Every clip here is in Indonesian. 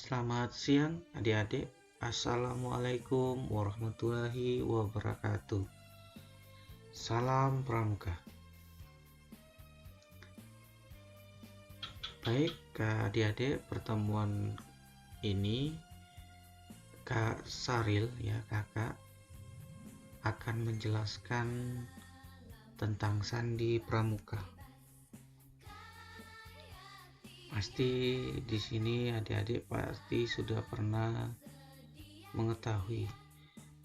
Selamat siang adik-adik. Assalamualaikum warahmatullahi wabarakatuh. Salam Pramuka. Baik adik-adik, pertemuan ini Kak Saril kakak akan menjelaskan tentang sandi pramuka. Pasti di sini adik-adik pasti sudah pernah mengetahui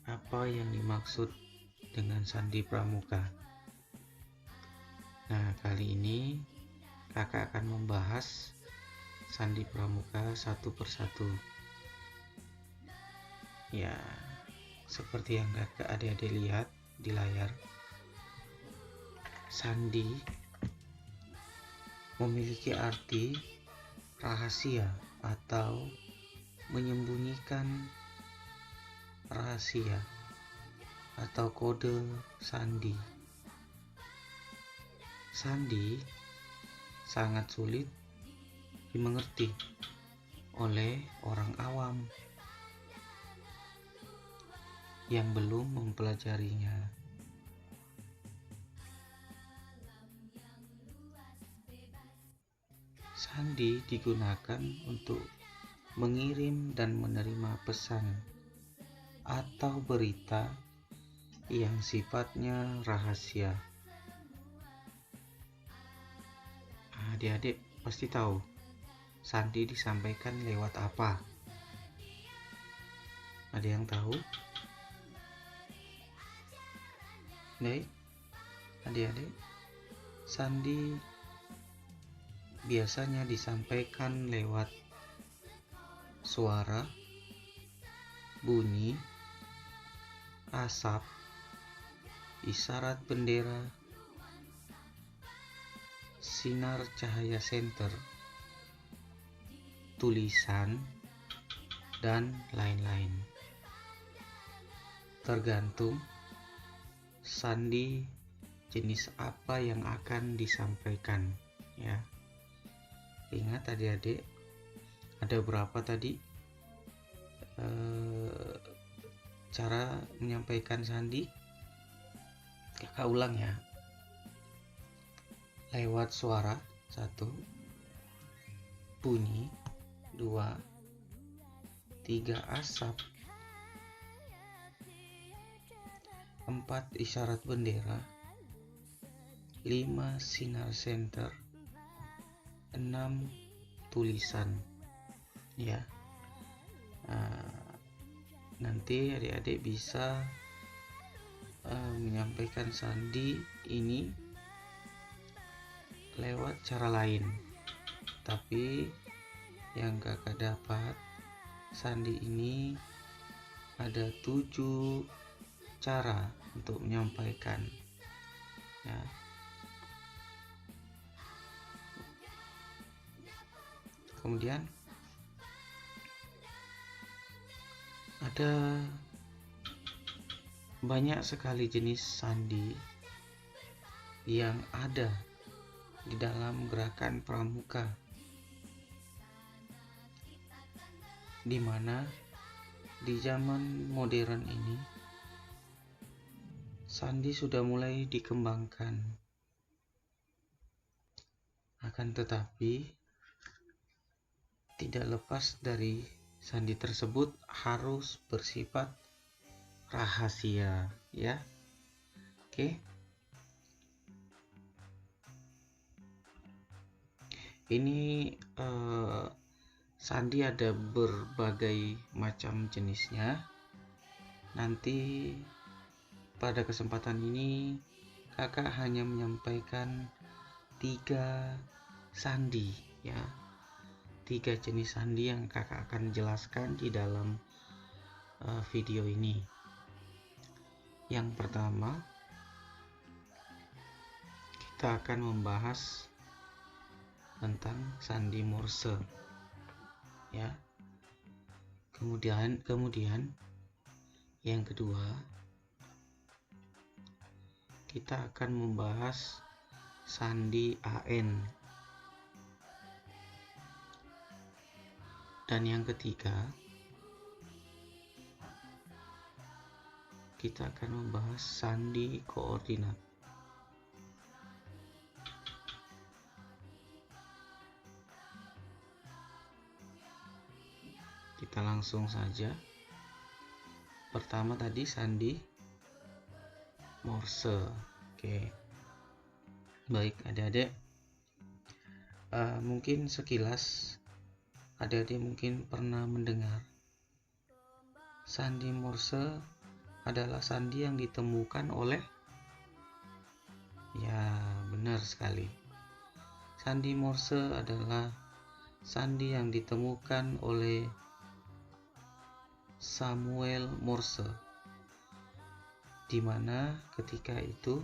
apa yang dimaksud dengan sandi pramuka. Nah, kali ini kakak akan membahas sandi pramuka satu persatu. Ya, seperti yang kakak adik-adik lihat di layar, sandi memiliki arti rahasia atau menyembunyikan rahasia atau kode sandi. Sandi sangat sulit dimengerti oleh orang awam yang belum mempelajarinya. Sandi digunakan untuk mengirim dan menerima pesan atau berita yang sifatnya rahasia. Adik-adik pasti tahu sandi disampaikan lewat apa? Ada yang tahu? Baik, adik-adik, sandi biasanya disampaikan lewat suara, bunyi, asap, isyarat bendera, sinar cahaya senter, tulisan, dan lain-lain. Tergantung sandi jenis apa yang akan disampaikan, ya. Ingat adik-adik, ada berapa tadi cara menyampaikan sandi? Kakak ulang ya. Lewat suara 1, bunyi 2, 3 asap, 4 isyarat bendera, 5 sinar senter, 6 tulisan, ya. Nanti adik-adik bisa menyampaikan sandi ini lewat cara lain, tapi yang kakak dapat, sandi ini ada 7 cara untuk menyampaikan, ya. Kemudian ada banyak sekali jenis sandi yang ada di dalam gerakan pramuka, di mana di zaman modern ini sandi sudah mulai dikembangkan. Akan tetapi tidak lepas dari sandi tersebut harus bersifat rahasia, ya. Oke. Ini sandi ada berbagai macam jenisnya. Nanti pada kesempatan ini kakak hanya menyampaikan 3 sandi, ya. 3 jenis sandi yang kakak akan jelaskan di dalam video ini. Yang pertama, kita akan membahas tentang sandi Morse, ya. Kemudian yang kedua, kita akan membahas sandi AN. Dan yang ketiga, kita akan membahas sandi koordinat. Kita langsung saja. Pertama tadi sandi Morse. Oke. Baik, adik-adik. Mungkin sekilas adik-adik mungkin pernah mendengar sandi Morse adalah sandi yang ditemukan oleh, ya benar sekali, sandi Morse adalah sandi yang ditemukan oleh Samuel Morse, di mana ketika itu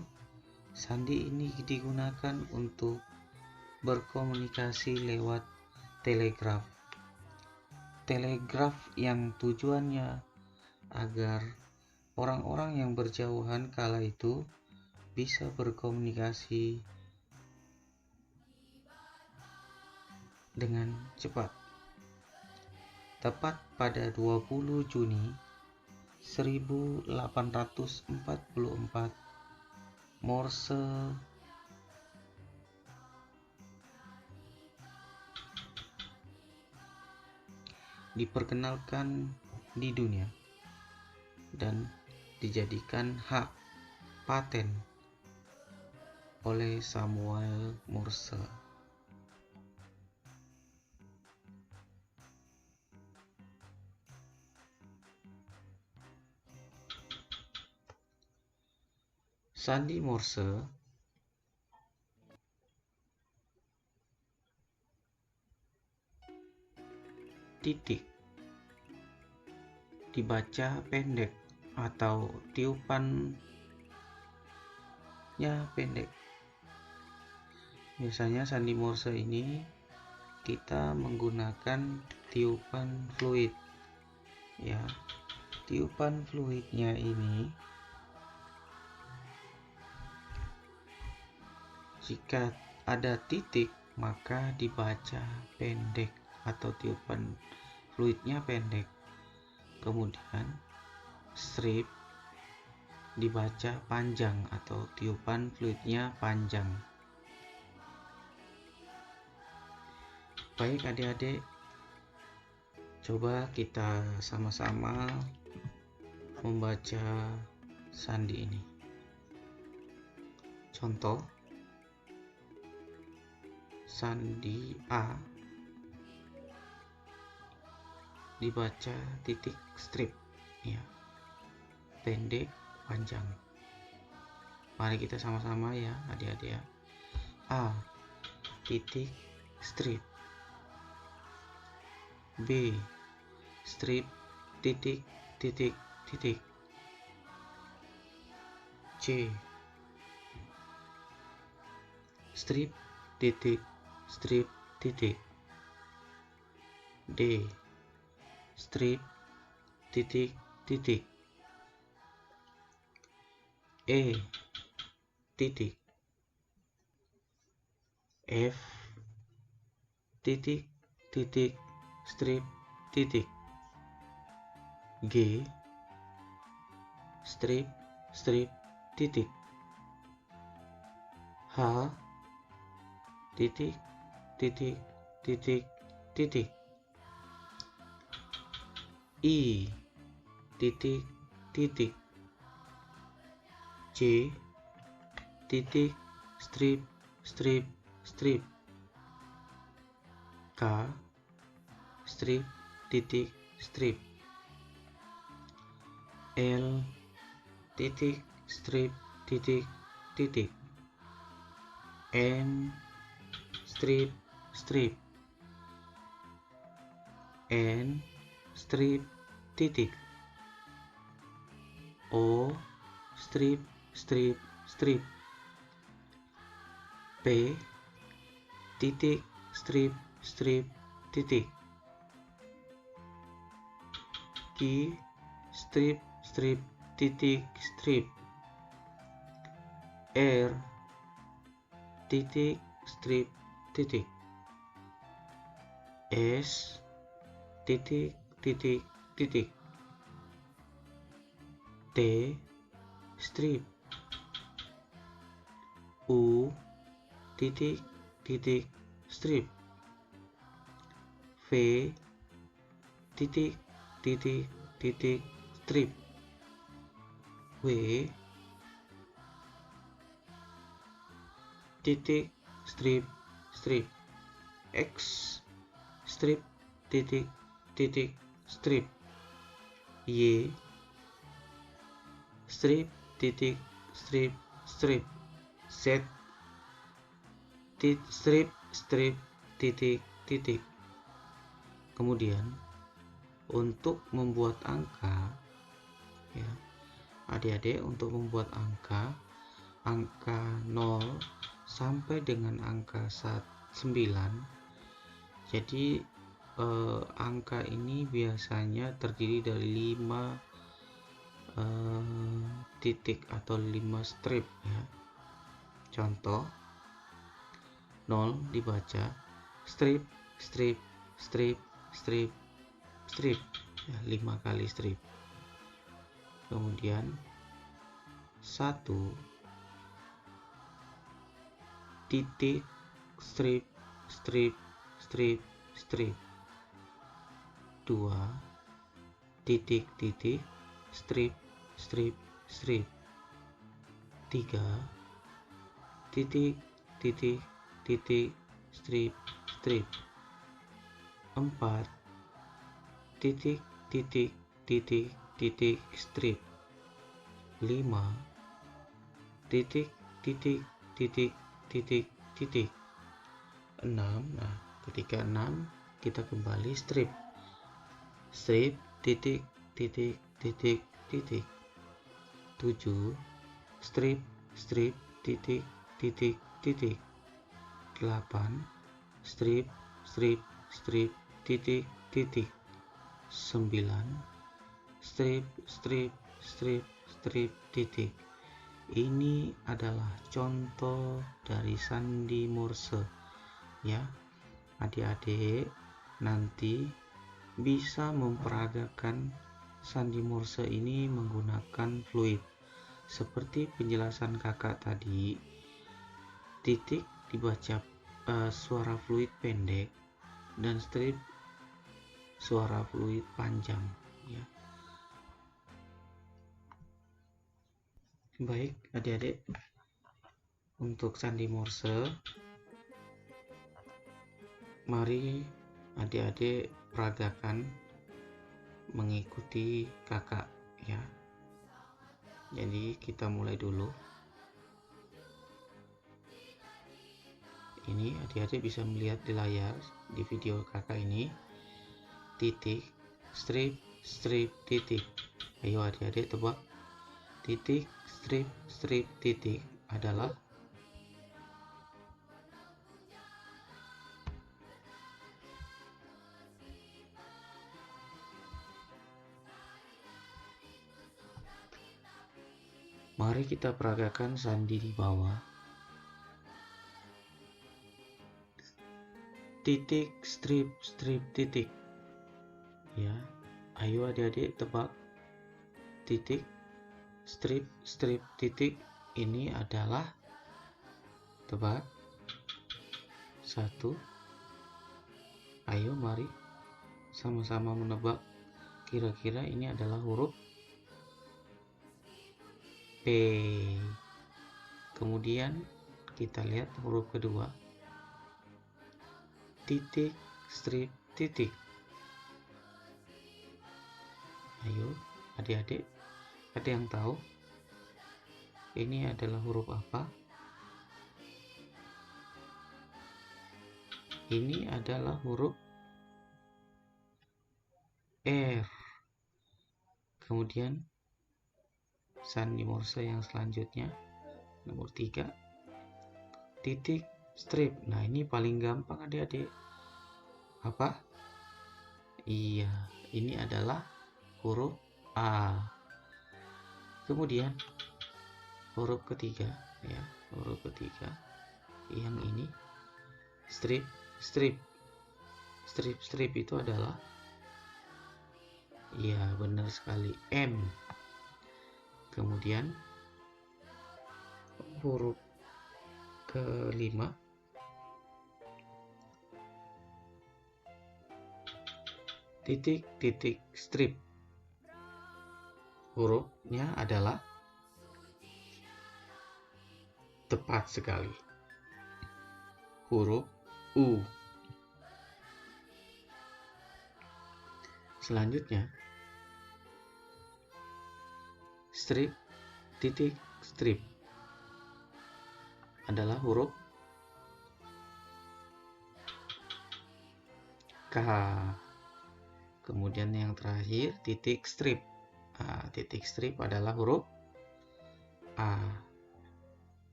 sandi ini digunakan untuk berkomunikasi lewat telegraf yang tujuannya agar orang-orang yang berjauhan kala itu bisa berkomunikasi dengan cepat. Tepat pada 20 Juni 1844, Morse diperkenalkan di dunia dan dijadikan hak paten oleh Samuel Morse. Sandi Morse titik dibaca pendek atau tiupannya pendek. Biasanya sandi Morse ini kita menggunakan tiupan fluid. Ya, tiupan fluidnya ini jika ada titik maka dibaca pendek atau tiupan fluidnya pendek. Kemudian strip dibaca panjang atau tiupan fluidnya panjang. Baik adik-adik, coba kita sama-sama membaca sandi ini. Contoh, sandi A dibaca titik strip, ya, pendek panjang. Mari kita sama-sama ya adik-adik ya. A titik strip, B strip titik titik titik, C strip titik strip titik, D strip titik titik, E titik, F titik titik strip titik, G strip strip titik, H titik titik titik titik, I titik titik, C titik strip strip strip, K strip titik strip, L titik strip titik titik, M strip strip, N strip titik, O strip strip strip, P titik strip strip titik, Q strip strip titik strip, R titik strip titik, S titik titik titik. T strip. U titik titik strip. V titik titik titik strip. W titik strip strip. X strip titik titik strip. Y strip titik strip strip. Z strip strip titik titik. Kemudian untuk membuat angka, ya adik-adik, untuk membuat angka 0 sampai dengan angka 9. Jadi angka ini biasanya terdiri dari 5 titik atau 5 strip, ya. Contoh, 0 dibaca strip strip strip strip strip, ya, 5 kali strip. Kemudian 1 titik strip strip strip strip. 2 titik titik strip strip strip. 3 titik titik titik strip strip. 4 titik titik titik titik strip. 5 titik titik titik titik titik. 6. Nah, ketika 6 kita kembali strip strip titik titik titik titik. 7 strip strip titik titik titik. 8 strip strip strip titik titik. 9 strip strip strip strip titik. Ini adalah contoh dari sandi Morse, ya. Adik-adik nanti bisa memperagakan sandi Morse ini menggunakan fluid. Seperti penjelasan kakak tadi, titik dibaca suara fluid pendek dan strip suara fluid panjang, ya. Baik adik-adik, untuk sandi Morse, mari adik-adik peragakan mengikuti kakak, ya. Jadi kita mulai dulu. Ini adik-adik bisa melihat di layar di video kakak ini, titik strip strip titik. Ayo adik-adik tebak, titik strip strip titik adalah mari kita peragakan sandi di bawah. Titik strip strip titik, ya. Ayo adik-adik tebak, titik strip strip titik ini adalah, tebak. 1. Ayo mari sama-sama menebak, kira-kira ini adalah huruf P. Kemudian kita lihat huruf kedua, titik strip titik. Ayo adik-adik, ada yang tahu ini adalah huruf apa? Ini adalah huruf R. Kemudian sandi Morse yang selanjutnya, nomor 3, titik strip. Nah, ini paling gampang adik-adik. Apa? Iya, ini adalah huruf A. Kemudian huruf ketiga, ya, huruf ketiga yang ini strip strip strip strip itu adalah Iya, benar sekali, M. Kemudian huruf kelima, titik titik strip. Hurufnya adalah tepat sekali, huruf U. Selanjutnya, strip titik strip adalah huruf K. Kemudian yang terakhir, titik strip. Titik strip adalah huruf A.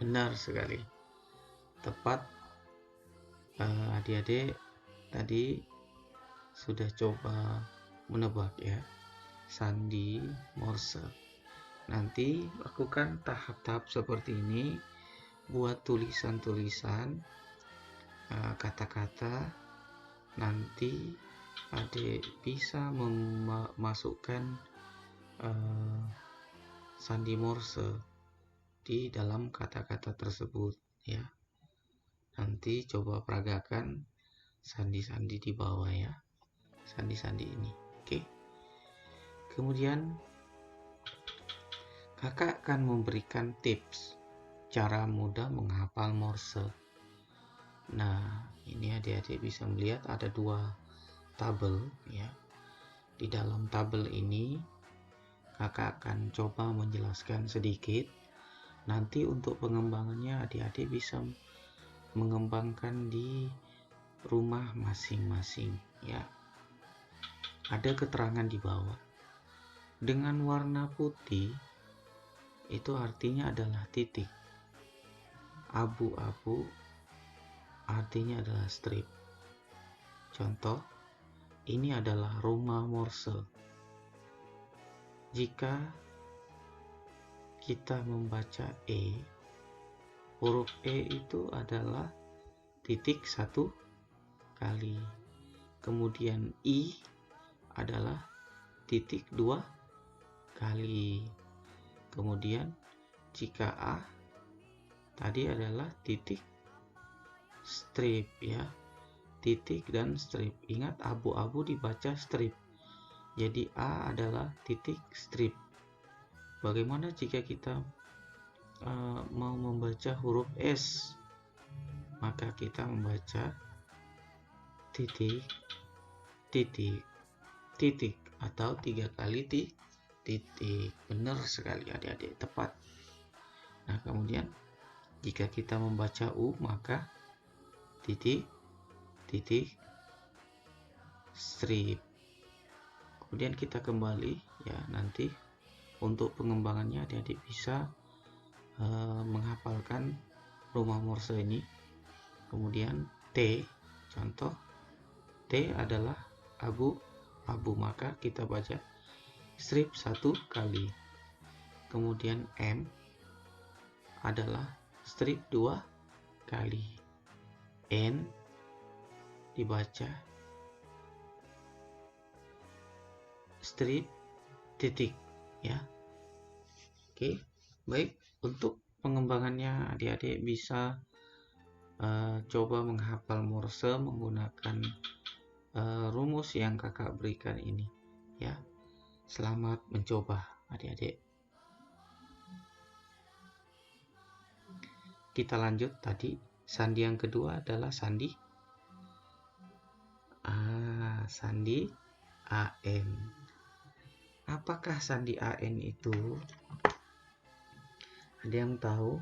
Benar sekali, tepat. Adik-adik tadi sudah coba menebak ya, sandi Morse. Nanti lakukan tahap-tahap seperti ini, buat tulisan-tulisan kata-kata. Nanti adik bisa memasukkan sandi Morse di dalam kata-kata tersebut ya. Nanti coba peragakan sandi-sandi di bawah ya, sandi-sandi ini. Oke. Kemudian kakak akan memberikan tips cara mudah menghafal Morse. Nah, ini adik-adik bisa melihat ada dua tabel ya. Di dalam tabel ini kakak akan coba menjelaskan sedikit. Nanti untuk pengembangannya adik-adik bisa mengembangkan di rumah masing-masing ya. Ada keterangan di bawah. Dengan warna putih itu artinya adalah titik. Abu-abu artinya adalah strip. Contoh, ini adalah rumah Morse. Jika kita membaca E, huruf E itu adalah titik satu kali. Kemudian I adalah titik dua kali. Kemudian jika A tadi adalah titik strip ya, titik dan strip. Ingat, abu-abu dibaca strip, jadi A adalah titik strip. Bagaimana jika kita mau membaca huruf S? Maka kita membaca titik titik titik atau 3 kali titik. Benar sekali adik-adik, tepat. Nah, kemudian jika kita membaca U, maka titik titik strip. Kemudian kita kembali ya, nanti untuk pengembangannya adik-adik bisa menghafalkan rumah Morse ini. Kemudian T, contoh T adalah abu-abu, maka kita baca strip satu kali. Kemudian M adalah strip dua kali. N dibaca strip titik ya. Oke, baik. Untuk pengembangannya adik-adik bisa coba menghafal Morse menggunakan rumus yang kakak berikan ini ya. Selamat mencoba adik-adik. Kita lanjut. Tadi sandi yang kedua adalah sandi sandi AN. Apakah sandi AN itu? Ada yang tahu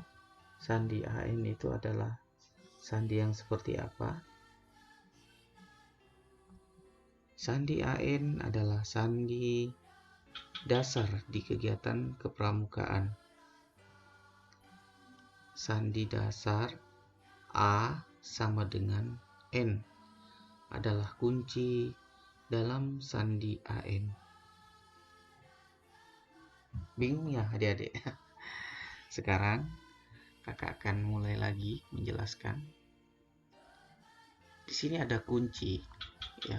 sandi AN itu adalah sandi yang seperti apa? Sandi AN adalah sandi dasar di kegiatan kepramukaan. Sandi dasar A sama dengan N adalah kunci dalam sandi AN. Bingung ya adik-adik? Sekarang kakak akan mulai lagi menjelaskan. Di sini ada kunci ya.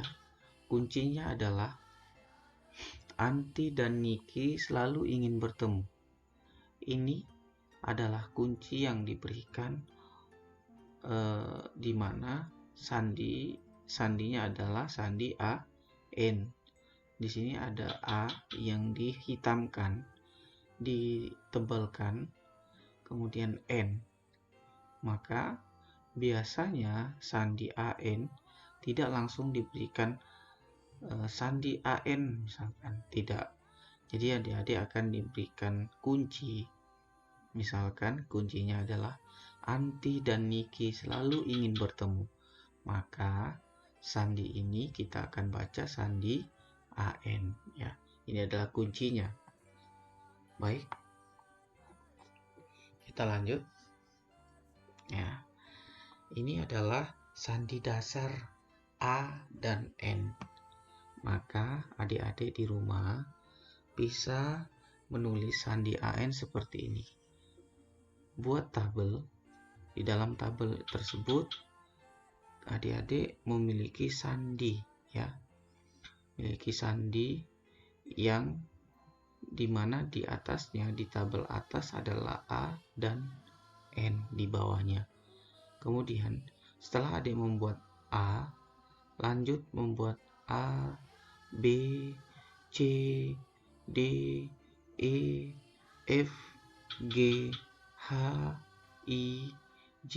Kuncinya adalah Anti dan Niki selalu ingin bertemu. Ini adalah kunci yang diberikan di mana sandinya adalah sandi A N. Di sini ada A yang dihitamkan, ditebalkan, kemudian N. Maka biasanya sandi AN tidak langsung diberikan sandi AN misalkan, tidak. Jadi adik-adik akan diberikan kunci. Misalkan kuncinya adalah Anti dan Niki selalu ingin bertemu. Maka sandi ini kita akan baca sandi AN ya. Ini adalah kuncinya. Baik. Kita lanjut. Ya. Ini adalah sandi dasar A dan N. Maka adik-adik di rumah bisa menulis sandi AN seperti ini. Buat tabel. Di dalam tabel tersebut adik-adik memiliki sandi ya. Memiliki sandi yang dimana di atasnya, di tabel atas adalah A dan N di bawahnya. Kemudian setelah adik membuat A, lanjut membuat A, B, C, D, E, F, G, H, I, J,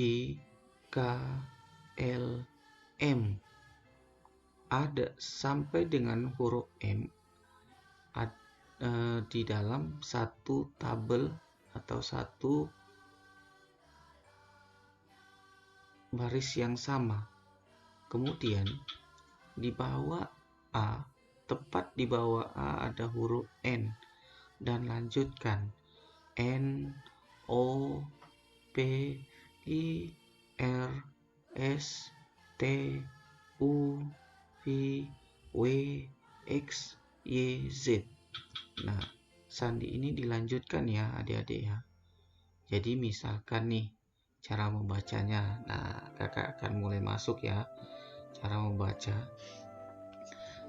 K, L, M. Ada sampai dengan huruf M di dalam satu tabel atau satu baris yang sama. Kemudian di bawah A, tepat di bawah A ada huruf N, dan lanjutkan N, O, P, I, R, S, T, U, V, W, X, Y, Z. Nah, sandi ini dilanjutkan ya adik-adik ya. Jadi misalkan nih cara membacanya. Nah, kakak akan mulai masuk ya cara membaca.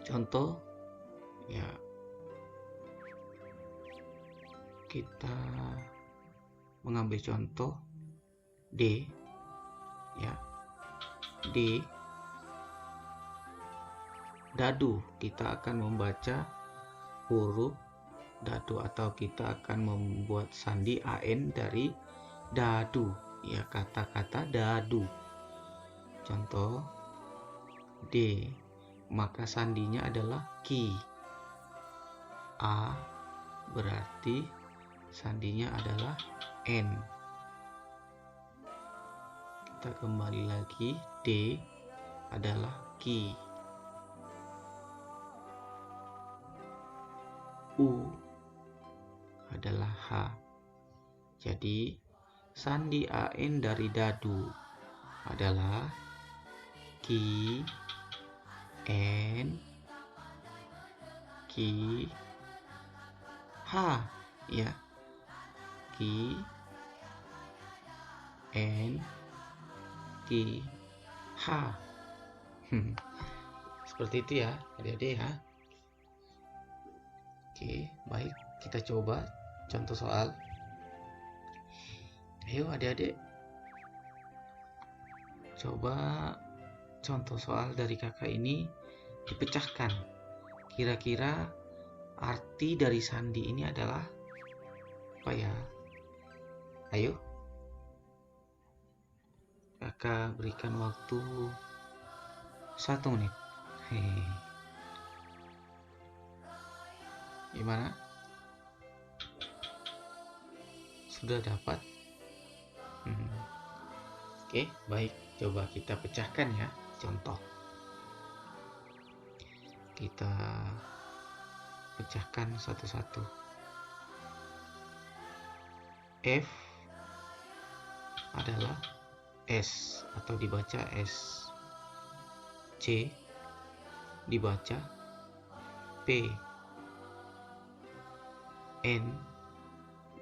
Contoh ya, kita mengambil contoh D ya. D, dadu. Kita akan membaca huruf dadu atau kita akan membuat sandi AN dari dadu ya, kata-kata dadu. Contoh D, maka sandinya adalah ki. A berarti sandinya adalah N. Kita kembali lagi, D adalah ki. U adalah H. Jadi sandi AN dari dadu adalah ki, N, ki, H ya. Ki, N, ki, H. Seperti itu ya adik-adik ya. Oke, baik, kita coba contoh soal. Ayo adik-adik, coba contoh soal dari kakak ini dipecahkan. Kira-kira arti dari sandi ini adalah apa ya? Ayo, kakak berikan waktu 1 menit. Gimana? Sudah dapat? Oke, baik. Coba kita pecahkan ya. Contoh. Kita pecahkan satu-satu. F adalah S atau dibaca S. C dibaca P. N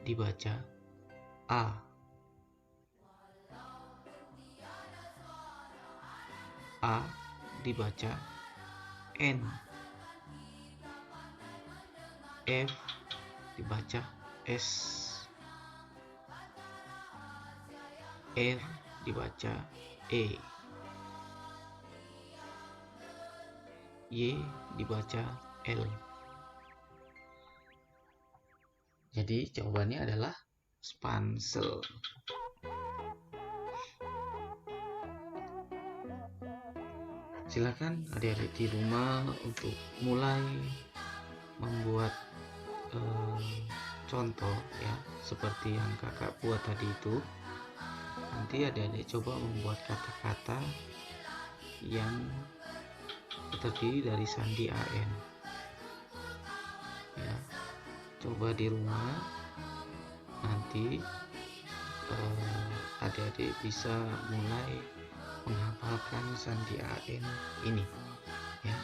dibaca A. A dibaca N. F dibaca S, R dibaca E, Y dibaca L. Jadi jawabannya adalah spansel. Silakan adik-adik di rumah untuk mulai membuat contoh ya, seperti yang kakak buat tadi itu. Nanti adik-adik coba membuat kata-kata yang terdiri dari sandi AN ya. Coba di rumah nanti adik-adik bisa mulai menghafalkan sandi AN ini ya.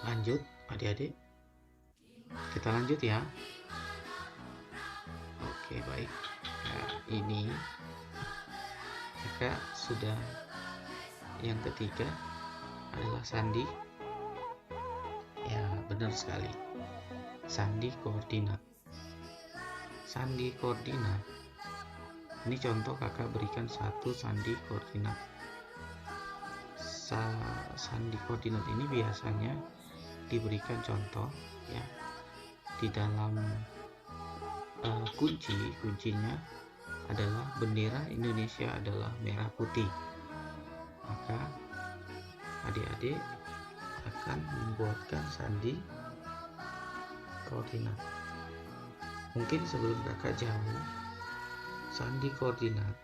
Lanjut adik-adik, kita lanjut ya. Oke, baik. Nah, ini kakak sudah yang ketiga adalah sandi ya, benar sekali, sandi koordinat. Sandi koordinat ini contoh kakak berikan satu sandi koordinat. Sandi koordinat ini biasanya diberikan contoh ya di dalam kuncinya adalah bendera Indonesia adalah merah putih. Maka adik-adik akan membuatkan sandi koordinat. Mungkin sebelum kakak jauh, sandi koordinat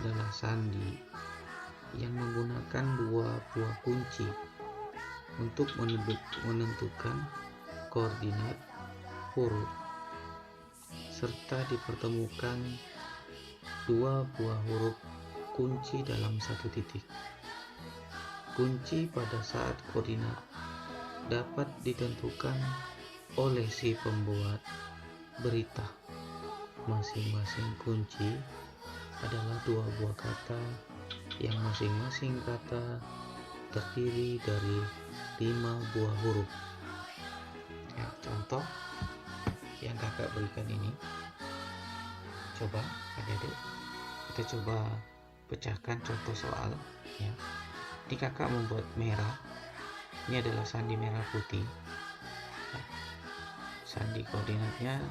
adalah sandi yang menggunakan dua buah kunci untuk menentukan koordinat huruf, serta dipertemukan dua buah huruf kunci dalam satu titik. Kunci pada saat koordinat dapat ditentukan oleh si pembuat berita. Masing-masing kunci adalah dua buah kata yang masing-masing kata terdiri dari 5 buah huruf ya. Contoh yang kakak berikan ini, coba adik-adik kita coba pecahkan contoh soal ya. Ini kakak membuat merah, ini adalah sandi merah putih ya. Sandi koordinatnya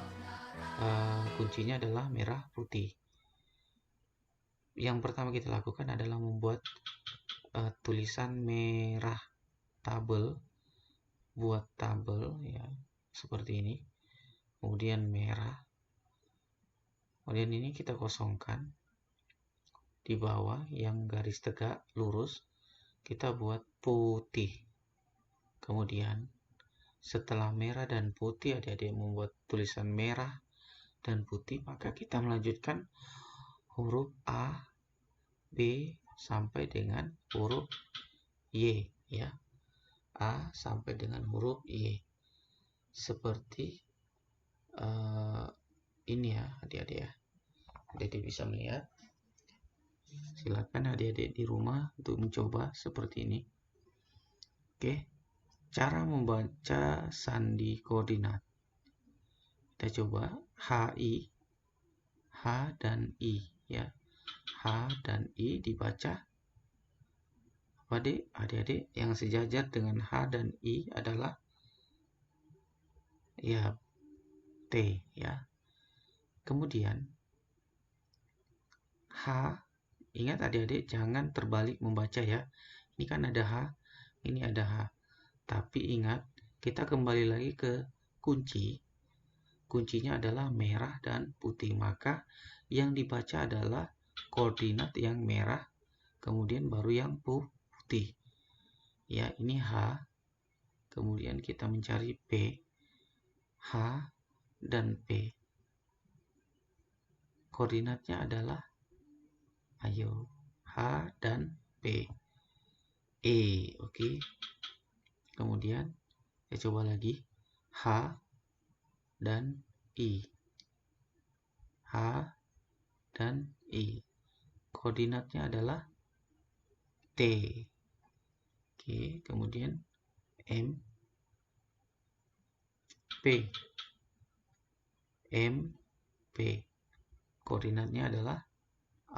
kuncinya adalah merah putih. Yang pertama kita lakukan adalah membuat tulisan merah tabel, buat tabel ya seperti ini, kemudian merah, kemudian ini kita kosongkan. Di bawah yang garis tegak lurus kita buat putih. Kemudian setelah merah dan putih adik-adik membuat tulisan merah dan putih, maka kita melanjutkan huruf A, B sampai dengan huruf Y ya. A sampai dengan huruf Y. Seperti ini ya adik-adik ya. Adik-adik bisa melihat. Silakan adik-adik di rumah untuk mencoba seperti ini. Oke. Cara membaca sandi koordinat. Kita coba HI, H dan I ya. H dan I dibaca apa adik-adik? Yang sejajar dengan H dan I adalah ya T ya. Kemudian H, ingat adik-adik jangan terbalik membaca ya. Ini kan ada H, ini ada H. Tapi ingat, kita kembali lagi ke kunci. Kuncinya adalah merah dan putih. Maka yang dibaca adalah koordinat yang merah, kemudian baru yang putih. Ya, ini H. Kemudian kita mencari P. H dan P. Koordinatnya adalah ayo H dan P. E, oke. Kemudian saya coba lagi H dan I. H dan I. Koordinatnya adalah T. Oke, kemudian M P. MP. Koordinatnya adalah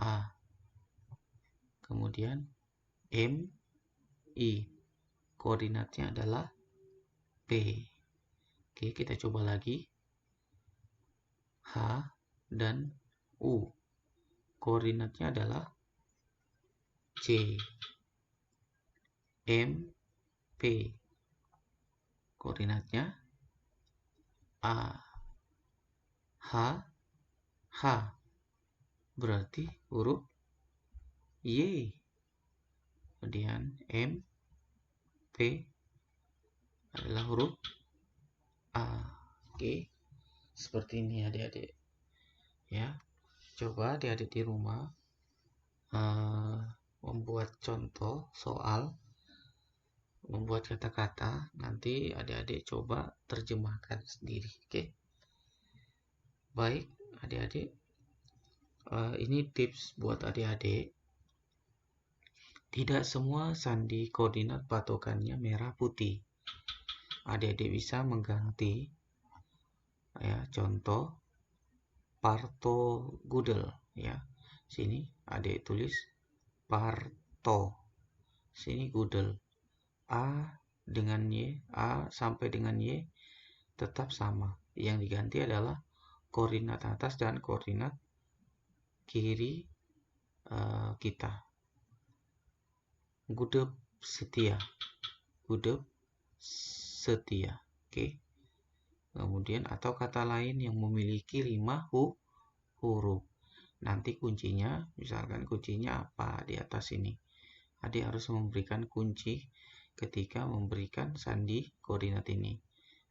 A. Kemudian MI. Koordinatnya adalah P. Oke, kita coba lagi. H dan U. Koordinatnya adalah C. MP. Koordinatnya A. H. Berarti huruf Y. Kemudian MP adalah huruf A. Oke, seperti ini adik-adik. Ya, coba adik-adik di rumah membuat contoh soal, membuat kata-kata. Nanti adik-adik coba terjemahkan sendiri. Oke. Baik, adik-adik. Ini tips buat adik-adik. Tidak semua sandi koordinat patokannya merah putih. Adik-adik bisa mengganti. Ya, contoh Parto Gudel. Ya, sini adik tulis Parto. Sini Gudel. A dengan Y, A sampai dengan Y tetap sama. Yang diganti adalah koordinat atas dan koordinat kiri kita. Gudep setia. Gudep setia. Oke. Kemudian atau kata lain yang memiliki 5 huruf. Nanti kuncinya, misalkan kuncinya apa di atas ini. Adik harus memberikan kunci ketika memberikan sandi koordinat ini.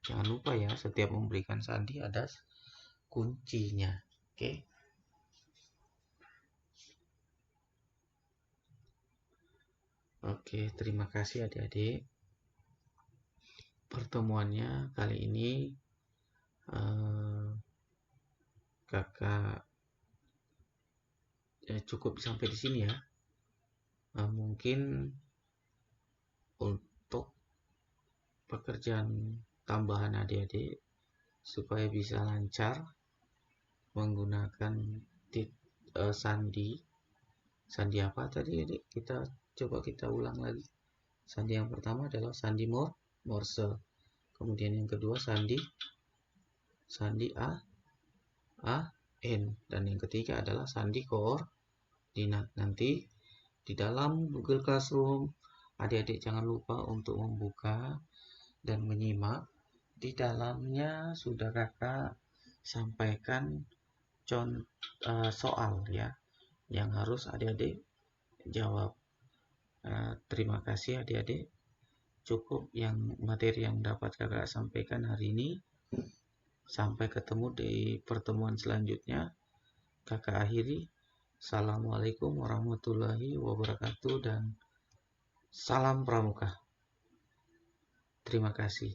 Jangan lupa ya, setiap memberikan sandi ada kuncinya. Oke. Oke, terima kasih adik-adik. Pertemuannya kali ini kakak cukup sampai di sini ya. Mungkin untuk pekerjaan tambahan adik-adik supaya bisa lancar menggunakan sandi apa tadi adik? Kita ulang lagi. Sandi yang pertama adalah sandi Morse. Kemudian yang kedua sandi N, dan yang ketiga adalah sandi koordinat. Nanti di dalam Google Classroom adik-adik jangan lupa untuk membuka dan menyimak. Di dalamnya sudah kakak sampaikan soal ya yang harus adik-adik jawab. Terima kasih adik-adik. Cukup yang materi yang dapat kakak sampaikan hari ini. Sampai ketemu di pertemuan selanjutnya. Kakak akhiri. Assalamualaikum warahmatullahi wabarakatuh dan salam pramuka. Terima kasih.